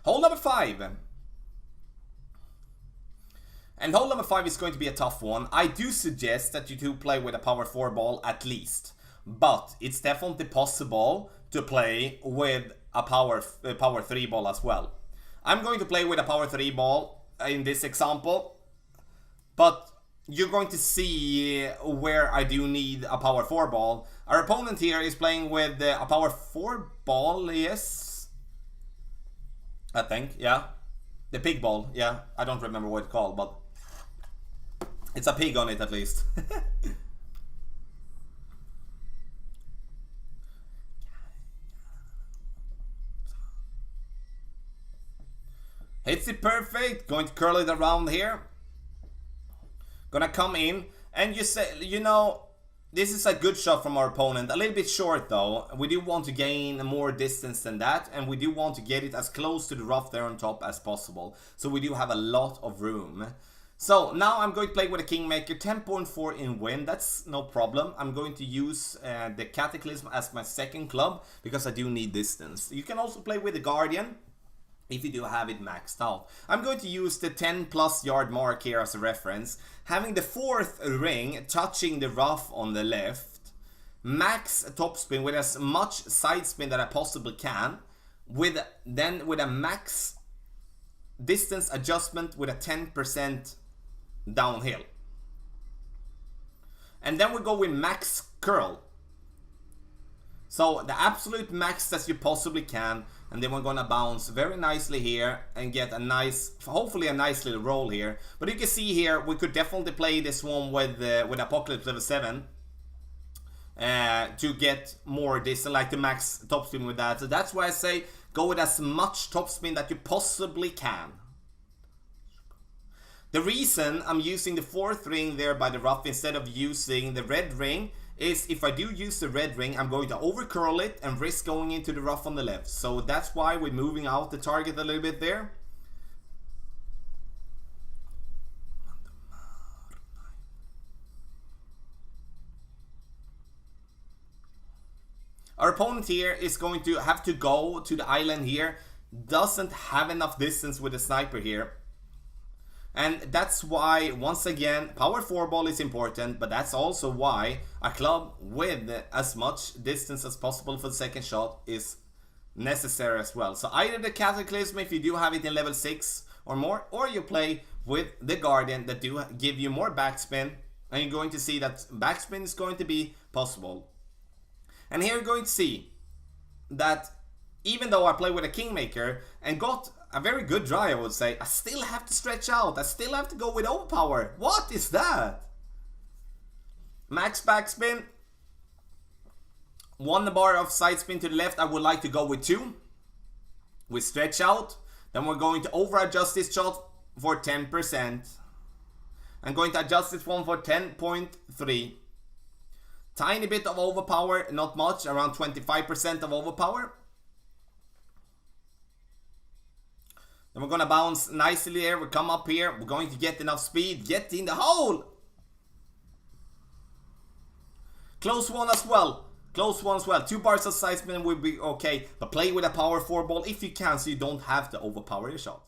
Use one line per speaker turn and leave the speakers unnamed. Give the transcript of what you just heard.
Hole number 5. And hole number 5 is going to be a tough one. I do suggest that you do play with a power 4 ball at least. But it's definitely possible to play with a power 3 ball as well. I'm going to play with a power 3 ball in this example. But you're going to see where I do need a power 4 ball. Our opponent here is playing with a power 4 ball, yes. I think, yeah. The pig ball, yeah. I don't remember what it's called, but it's a pig on it at least. Hits it perfect. Going to curl it around here. Gonna come in. And you say, you know, this is a good shot from our opponent. A little bit short though. We do want to gain more distance than that. And we do want to get it as close to the rough there on top as possible. So we do have a lot of room. So now I'm going to play with a Kingmaker. 10.4 in win. That's no problem. I'm going to use the Cataclysm as my second club. Because I do need distance. You can also play with the Guardian. If you do have it maxed out. I'm going to use the 10+ yard mark here as a reference. Having the 4th ring touching the rough on the left. Max topspin with as much side spin that I possibly can. Then with a max distance adjustment with a 10% downhill. And then we go with max curl. So the absolute max that you possibly can. And then we're gonna bounce very nicely here and get a nice, hopefully a nice little roll here. But you can see here, we could definitely play this one with Apocalypse level 7 to get more distance, like the max topspin with that. So that's why I say go with as much topspin that you possibly can. The reason I'm using the 4th ring there by the rough instead of using the red ring is if I do use the red ring, I'm going to over curl it and risk going into the rough on the left. So that's why we're moving out the target a little bit there. Our opponent here is going to have to go to the island here. Doesn't have enough distance with the sniper here. And that's why, once again, power 4 ball is important, but that's also why a club with as much distance as possible for the second shot is necessary as well. So either the Cataclysm if you do have it in level 6 or more, or you play with the Guardian that do give you more backspin, and you're going to see that backspin is going to be possible. And here you're going to see that even though I play with a Kingmaker and got a very good dry, I would say, I still have to stretch out. I still have to go with overpower. What is that? Max backspin. 1 bar of side spin to the left. I would like to go with 2. We stretch out. Then we're going to over adjust this shot for 10%. I'm going to adjust this one for 10.3. Tiny bit of overpower, not much, around 25% of overpower. Then we're gonna bounce nicely here. We come up here. We're going to get enough speed. Get in the hole. Close one as well. Close one as well. 2 bars of side spin will be okay. But play with a power 4 ball if you can, so you don't have to overpower your shot.